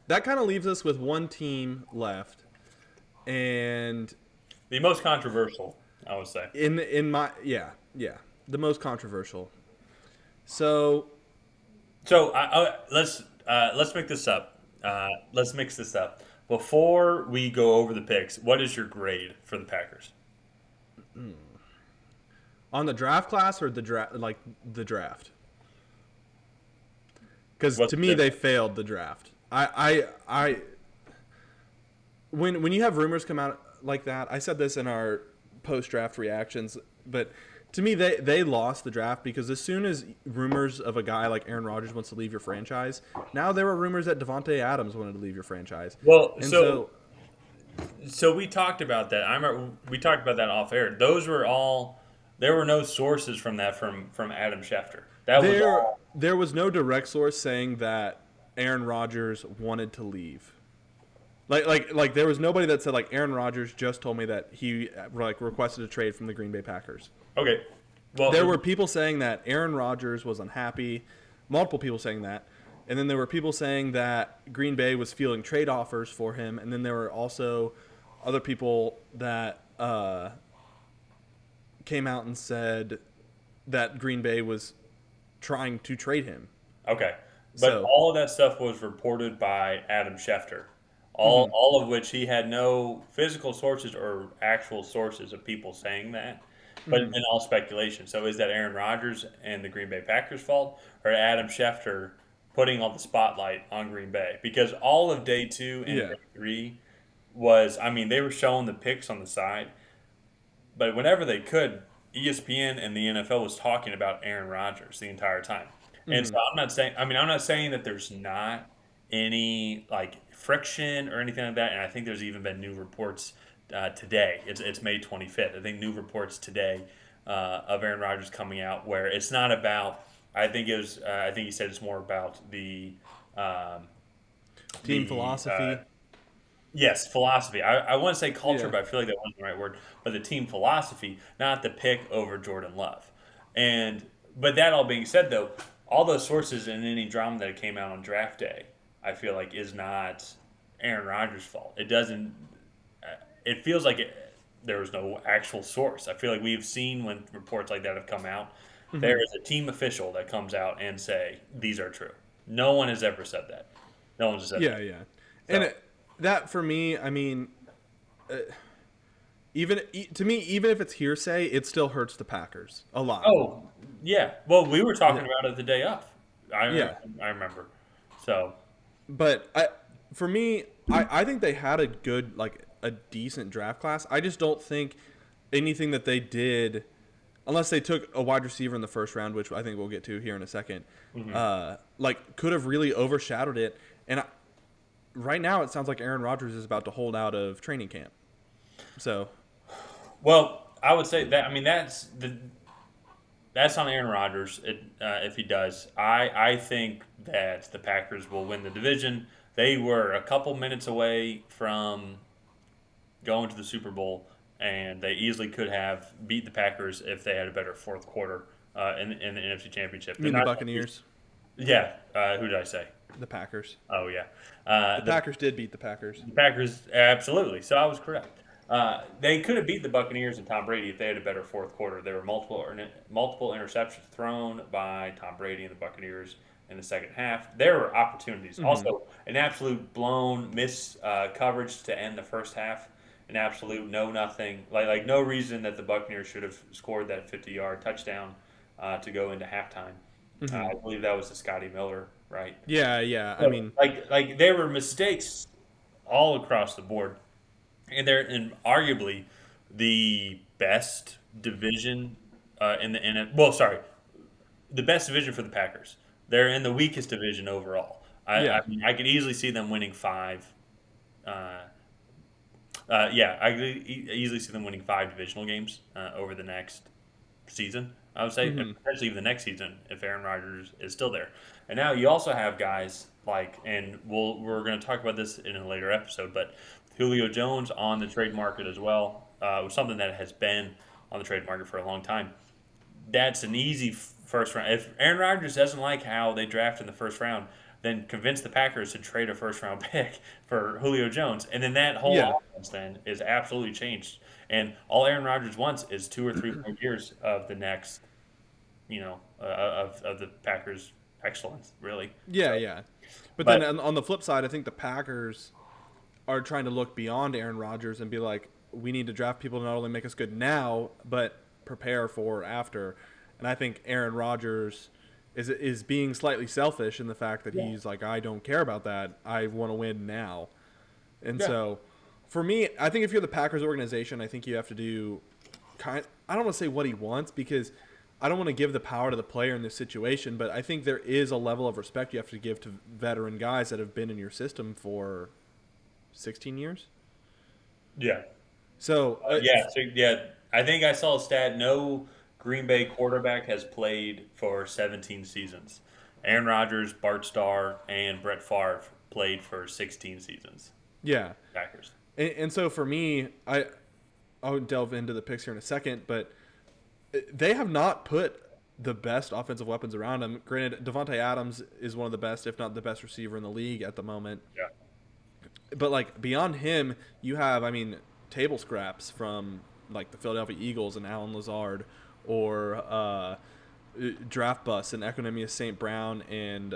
that kind of leaves us with one team left, and The most controversial, I would say. in my yeah, the most controversial. So So let's make this up. Let's mix this up. Before we go over the picks, what is your grade for the Packers? on the draft class or the draft, like the draft, because What's to the me they difference? failed the draft. I when you have rumors come out like that, I said this in our post draft reactions, but to me they lost the draft because as soon as rumors of a guy like Aaron Rodgers wants to leave your franchise, now there were rumors that Devontae Adams wanted to leave your franchise, Well, and so so we talked about that. I remember we talked about that off air. Those were all. There were no sources from that from Adam Schefter. That was all. there was no direct source saying that Aaron Rodgers wanted to leave. Like there was nobody that said like Aaron Rodgers just told me that he like requested a trade from the Green Bay Packers. Okay. Well, There were people saying that Aaron Rodgers was unhappy, multiple people saying that, and then there were people saying that Green Bay was fielding trade offers for him, and then there were also other people that came out and said that Green Bay was trying to trade him. okay. But So, all of that stuff was reported by Adam Schefter. mhm, All of which he had no physical sources or actual sources of people saying that, but mhm, in all speculation. So is that Aaron Rodgers and the Green Bay Packers' fault, or Adam Schefter putting all the spotlight on Green Bay? Because all of day two and yeah, day three was, I mean, they were showing the picks on the side, but whenever they could, ESPN and the NFL was talking about Aaron Rodgers the entire time. And so mhm, I'm not saying that there's not any like friction or anything like that. And I think there's even been new reports today. It's May 25th. I think new reports today of Aaron Rodgers coming out where it's not about. I think it was. I think he said it's more about um, team the philosophy, yes, philosophy. I want to say culture, yeah, but I feel like that wasn't the right word. But the team philosophy, not the pick over Jordan Love. And but that all being said, though, all those sources and any drama that came out on draft day, I feel like is not Aaron Rodgers' fault. It doesn't. It feels like there was no actual source. I feel like we've seen when reports like that have come out, there mhm, is a team official that comes out and say these are true. No one has ever said that. No one's said yeah, that. yeah, and So. that for me, I mean, to me, even if it's hearsay, it still hurts the Packers a lot. Oh, yeah. Well, we were Yeah, talking about it the day of. I yeah. I remember. So, But for me, I think they had a good, like a decent draft class. I just don't think anything that they did, unless they took a wide receiver in the first round, which I think we'll get to here in a second, mhm. like could have really overshadowed it. And right now, it sounds like Aaron Rodgers is about to hold out of training camp. So, Well, I would say that. I mean, that's on Aaron Rodgers. If he does, I think that the Packers will win the division. They were a couple minutes away from going to the Super Bowl, and they easily could have beat the Packers if they had a better fourth quarter in the NFC Championship. I They're mean the not. Buccaneers, Yeah. Who did I say? the Packers, Oh yeah. the The Packers did beat the Packers. Packers, absolutely. So I was correct. They could have beat the Buccaneers and Tom Brady if they had a better fourth quarter. There were multiple interceptions thrown by Tom Brady and the Buccaneers in the second half. There were opportunities. Hmm. Also, an absolute blown miss coverage to end the first half. An absolute no nothing. Like no reason that the Buccaneers should have scored that 50-yard touchdown to go into halftime. Hmm. I believe that was to Scotty Miller, right? Yeah, yeah. I So, mean, like there were mistakes all across the board, and they're in arguably the best division in the NFL. Well, sorry, the best division for the Packers. They're in the weakest division overall. I yeah. mean, I could easily see them winning five. Uh, yeah, I could easily see them winning five divisional games over the next season. I would say, and Hmm. potentially even the next season if Aaron Rodgers is still there. And now you also have guys like, and we're going to talk about this in a later episode, but Julio Jones on the trade market as well was something that has been on the trade market for a long time. That's an easy first round. If Aaron Rodgers doesn't like how they draft in the first round, then convince the Packers to trade a first round pick for Julio Jones, and then that whole Yeah. offense then is absolutely changed. And all Aaron Rodgers wants is 2 or 3 more years of the next, of the Packers' excellence, really. Yeah, So, yeah. But then but on the flip side, I think the Packers are trying to look beyond Aaron Rodgers and be like, we need to draft people to not only make us good now, but prepare for after. And I think Aaron Rodgers is being slightly selfish in the fact that yeah, he's like, I don't care about that. I want to win now. And yeah, so, for me, I think if you're the Packers organization, I think you have to do I don't want to say what he wants because I don't want to give the power to the player in this situation, but I think there is a level of respect you have to give to veteran guys that have been in your system for 16 years. yeah. So, Yeah. I think I saw a stat. No Green Bay quarterback has played for 17 seasons. Aaron Rodgers, Bart Starr, and Brett Favre played for 16 seasons. yeah. Packers. And so for me, I'll delve into the picks here in a second, but they have not put the best offensive weapons around him. Granted, Devontae Adams is one of the best, if not the best receiver in the league at the moment. Yeah. But like beyond him, you have, I mean, table scraps from like the Philadelphia Eagles and Alan Lazard, or draft busts and Equanimous St. Brown and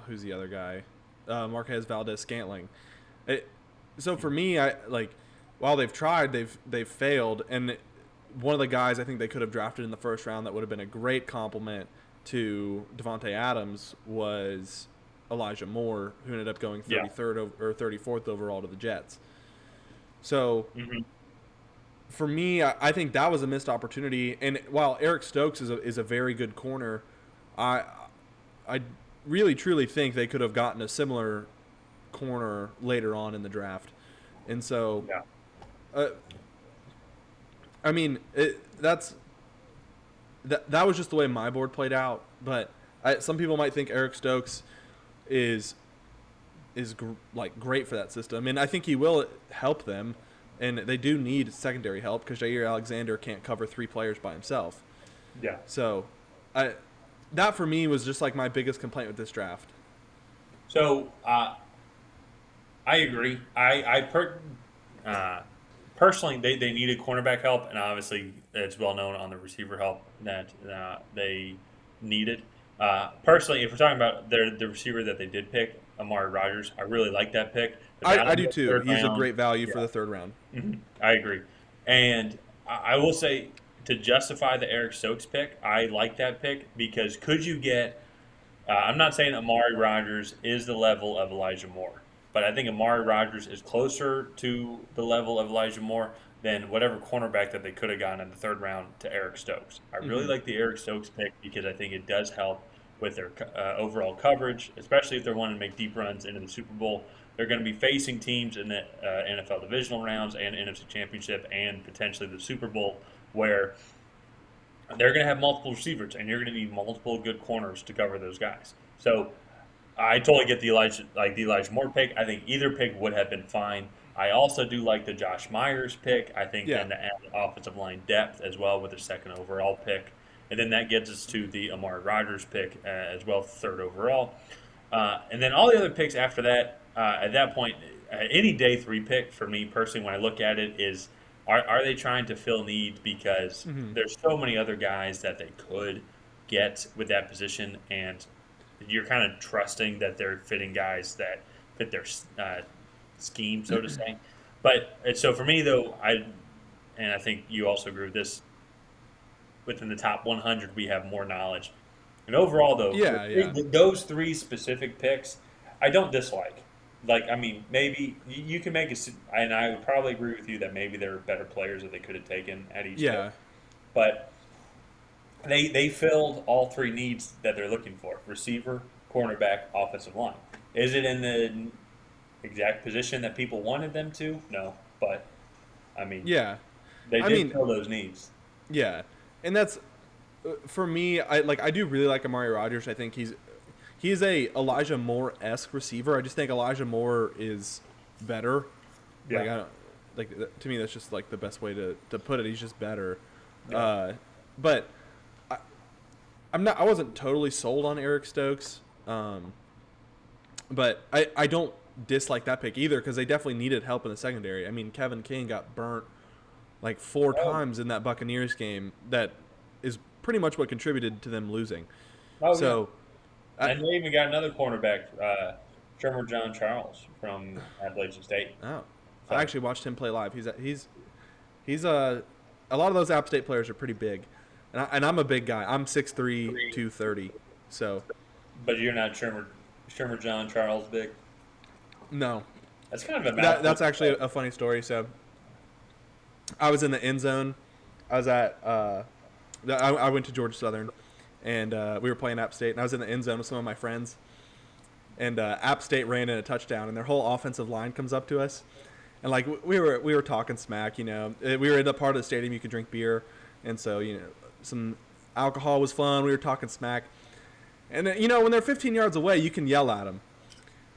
who's the other guy? Marquez Valdez Scantling. So for me, I like while they've tried, they've failed, and one of the guys I think they could have drafted in the first round that would have been a great compliment to Devontae Adams was Elijah Moore, who ended up going Yeah. 33rd or 34th overall to the Jets. So hmm for me, I think that was a missed opportunity. And while Eric Stokes is a very good corner, I I really truly think they could have gotten a similar corner later on in the draft. And so, Yeah. uh, I mean, that was just the way my board played out. But some people might think Eric Stokes is like great for that system, and I think he will help them. And they do need secondary help because Jair Alexander can't cover 3 players by himself. Yeah. So, that for me was just like my biggest complaint with this draft. So I agree. Personally, they needed cornerback help, and obviously it's well known on the receiver help that they needed. Personally, if we're talking about the receiver that they did pick, Amari Rodgers, I really like that pick. But now I in do the too. third He's a round, great value for yeah, the third round. I agree. And I will say, to justify the Eric Stokes pick, I like that pick because could you get I'm not saying Amari Rodgers is the level of Elijah Moore, but I think Amari Rodgers is closer to the level of Elijah Moore than whatever cornerback that they could have gotten in the third round to Eric Stokes. I really Hmm. like the Eric Stokes pick because I think it does help with their overall coverage, especially if they're wanting to make deep runs into the Super Bowl. They're going to be facing teams in the NFL divisional rounds and NFC Championship and potentially the Super Bowl where they're going to have multiple receivers, and you're going to need multiple good corners to cover those guys. So I totally get the Elijah Moore pick. I think either pick would have been fine. I also do like the Josh Myers pick. I think Yeah. then to add offensive line depth as well with the second overall pick, and then that gets us to the Amari Rodgers pick as well, third overall, and then all the other picks after that. At that point, any day 3 pick for me personally, when I look at it, is are they trying to fill needs because Hmm. there's so many other guys that they could get with that position, and you're kind of trusting that they're fitting guys that fit their scheme, so to say. But so for me though, I think you also agree with this. Within the top 100, we have more knowledge. And overall, though, Yeah, yeah. those 3 specific picks, I don't dislike. Like, I mean, maybe you can make and I would probably agree with you that maybe there are better players that they could have taken at each pick. Yeah. But they filled all 3 needs that they're looking for: receiver, cornerback, offensive line. Is it in the exact position that people wanted them to? No, but I mean, Yeah. they I did mean, fill those needs. yeah. And that's for me. I do really like Amari Rodgers. I think he's a Elijah Moore-esque receiver. I just think Elijah Moore is better. Yeah. Like I don't to me that's just like the best way to put it. He's just better. Yeah. But I wasn't totally sold on Eric Stokes. But I don't dislike that pick either because they definitely needed help in the secondary. I mean, Kevin King got burnt like 4 times in that Buccaneers game. That is pretty much what contributed to them losing. Oh yeah, So, and they even got another cornerback, Shermer John Charles from Appalachian State. oh, I So, actually watched him play live. He's a lot of those App State players are pretty big, and I'm a big guy. I'm 6'3", 230. So but you're not Shermer John Charles big. no, That's kind of a mouthful. that's actually a funny story. So I was in the end zone. I was at I went to Georgia Southern, and we were playing App State, and I was in the end zone with some of my friends. And App State ran in a touchdown, and their whole offensive line comes up to us, and like we were talking smack, you know. We were in the part of the stadium you could drink beer, and so some alcohol was fun. We were talking smack, and then, when they're 15 yards away, you can yell at them,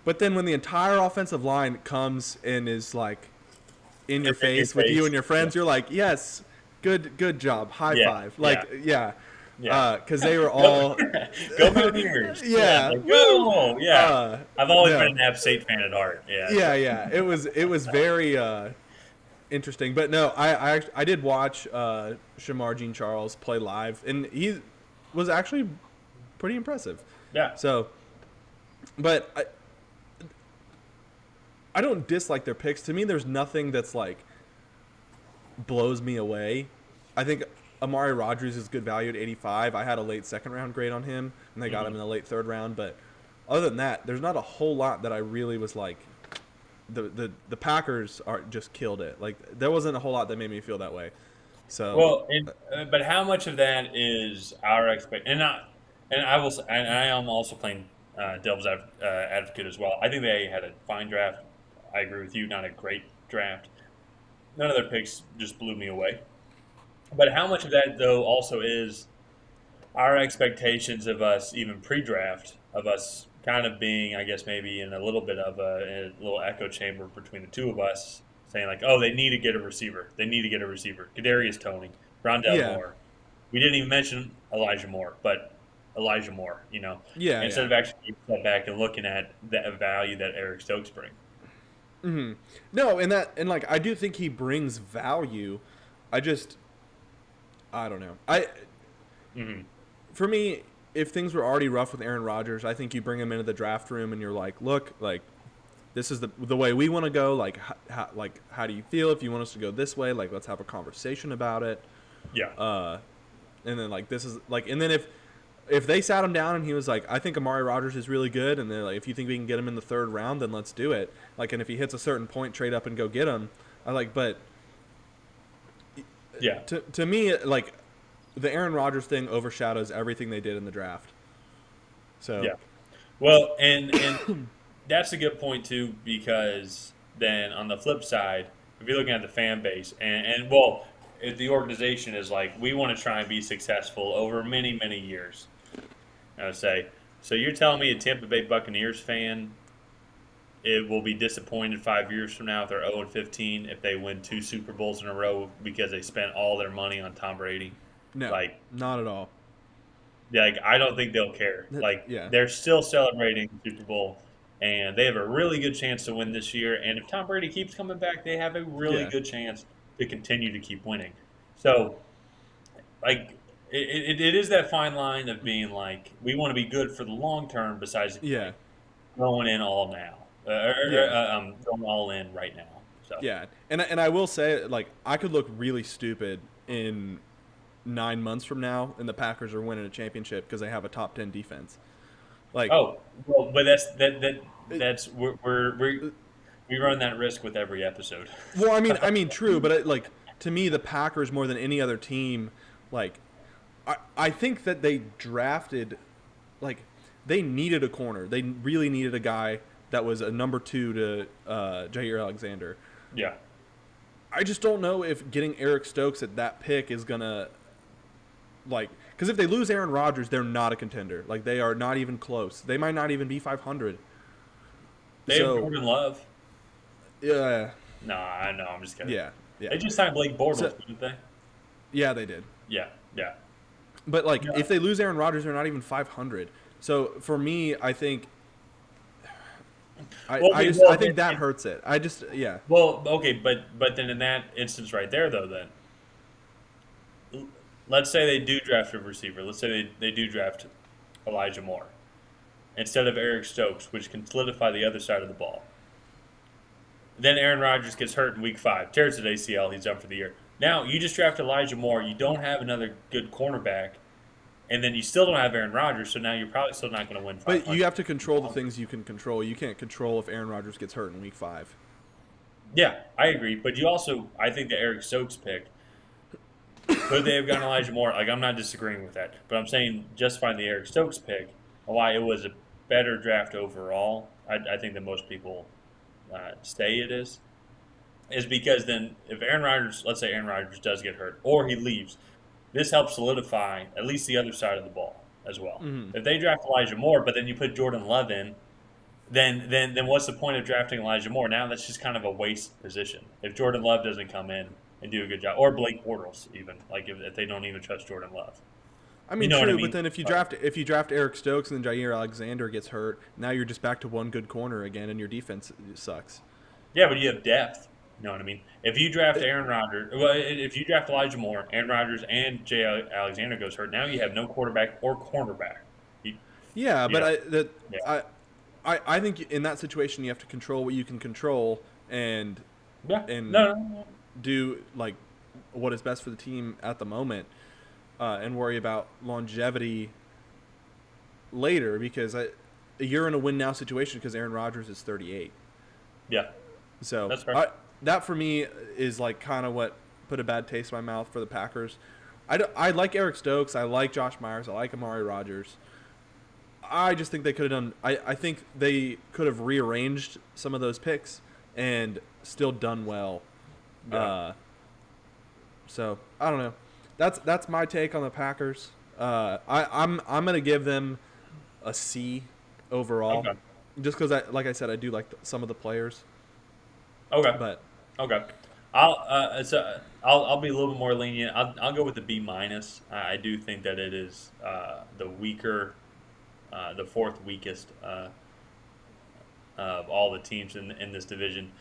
but then when the entire offensive line comes and is like in your face with you and your friends, you're like, yes, good job, high five, like yeah. Yeah, Because they were all go Mountaineers. Yeah. Like, go. Yeah, I've always yeah. been an App State fan at heart. Yeah. It was very interesting, but no, I did watch Shamar Jean Charles play live, and he was actually pretty impressive. Yeah. So, but I don't dislike their picks. To me, there's nothing that's like blows me away. I think Amari Rodgers is good value at 85. I had a late second round grade on him, and they got him in the late third round. But other than that, there's not a whole lot that I really was like. The Packers just killed it. Like there wasn't a whole lot that made me feel that way. So Well, but how much of that is our expectation? And I am also playing devil's advocate as well. I think they had a fine draft. I agree with you. Not a great draft. None of their picks just blew me away. But how much of that, though, also is our expectations of us, even pre-draft, of us kind of being, I guess, maybe in a little bit of a little echo chamber between the two of us, saying like, "Oh, they need to get a receiver. They need to get a receiver." Kadarius Toney, Rondell Moore. We didn't even mention Elijah Moore, but Elijah Moore, instead of actually stepping back and looking at the value that Eric Stokes brings. Mm-hmm. No, and like I do think he brings value. I don't know. For me, if things were already rough with Aaron Rodgers, I think you bring him into the draft room and you're like, look, like this is the way we want to go. Like, how do you feel if you want us to go this way? Like, let's have a conversation about it. Yeah. And then like this is like, and then if they sat him down and he was like, I think Amari Rodgers is really good, and they're like, if you think we can get him in the third round, then let's do it. Like, and if he hits a certain point, trade up and go get him. But yeah, to me, like the Aaron Rodgers thing overshadows everything they did in the draft. So yeah, well, and that's a good point too, because then on the flip side, if you're looking at the fan base and if the organization is like, we want to try and be successful over many, many years. I would say, so you're telling me a Tampa Bay Buccaneers fan it will be disappointed 5 years from now if they're 0-15 if they win 2 Super Bowls in a row because they spent all their money on Tom Brady? No, not at all. Like, I don't think they'll care. Like, they're still celebrating the Super Bowl, and they have a really good chance to win this year. And if Tom Brady keeps coming back, they have a really good chance to continue to keep winning. So, like, it is that fine line of being like, we want to be good for the long term besides going in all now. Going all in right now. So. Yeah, and I will say, like, I could look really stupid in 9 months from now, and the Packers are winning a championship because they have a top 10 defense. Like, but that's we run that risk with every episode. Well, I mean, true, but to me, the Packers more than any other team, like, I think that they drafted, like, they needed a corner. They really needed a guy that was a number 2 to Jair Alexander. Yeah. I just don't know if getting Eric Stokes at that pick is going to, like, because if they lose Aaron Rodgers, they're not a contender. Like, they are not even close. They might not even be 500. They have Jordan Love. Yeah. No, I know. I'm just kidding. Yeah. They just signed Blake Bortles, didn't they? Yeah, they did. Yeah. But, like, if they lose Aaron Rodgers, they're not even 500. So for me, I think Well, I okay, just I well, think that hurts it. I just yeah. okay, but then in that instance right there, though, then let's say they do draft a receiver. Let's say they do draft Elijah Moore instead of Eric Stokes, which can solidify the other side of the ball. Then Aaron Rodgers gets hurt in week 5, tears his ACL, he's done for the year. Now you just draft Elijah Moore. You don't have another good cornerback, and then you still don't have Aaron Rodgers. So now you're probably still not going to win But you 500. have to control the things you can control. You can't control if Aaron Rodgers gets hurt in week 5. Yeah, I agree. But you also, I think the Eric Stokes pick, could they have gone Elijah Moore? Like, I'm not disagreeing with that. But I'm saying justifying the Eric Stokes pick and why it was a better draft overall, I think that most people say it is because then if Aaron Rodgers, let's say Aaron Rodgers does get hurt or he leaves, this helps solidify at least the other side of the ball as well. Mm-hmm. If they draft Elijah Moore, but then you put Jordan Love in, then what's the point of drafting Elijah Moore? Now that's just kind of a waste position. If Jordan Love doesn't come in and do a good job, or Blake Bortles even, like if they don't even trust Jordan Love, I you mean, know what I true, but mean? then if you draft Eric Stokes and then Jair Alexander gets hurt, now you're just back to one good corner again, and your defense sucks. Yeah, but you have depth. You know what I mean? If you draft Aaron Rodgers, well, if you draft Elijah Moore, Aaron Rodgers, and Jay Alexander goes hurt, now you have no quarterback or cornerback. You, Yeah, you but know, yeah, I think in that situation you have to control what you can control and yeah, and no. do like what is best for the team at the moment, and worry about longevity later because you're in a win now situation because Aaron Rodgers is 38. Yeah, So that's fair. that for me is like kind of what put a bad taste in my mouth for the Packers. I like Eric Stokes. I like Josh Myers. I like Amari Rodgers. I just think they could have done. I think they could have rearranged some of those picks and still done well. Yeah. So I don't know. That's my take on the Packers. I'm gonna give them a C overall, Okay. just because like I said, I do like some of the players, Okay. but Okay. I'll be a little bit more lenient. I'll go with the B minus. I do think that it is the weaker, the fourth weakest of all the teams in this division.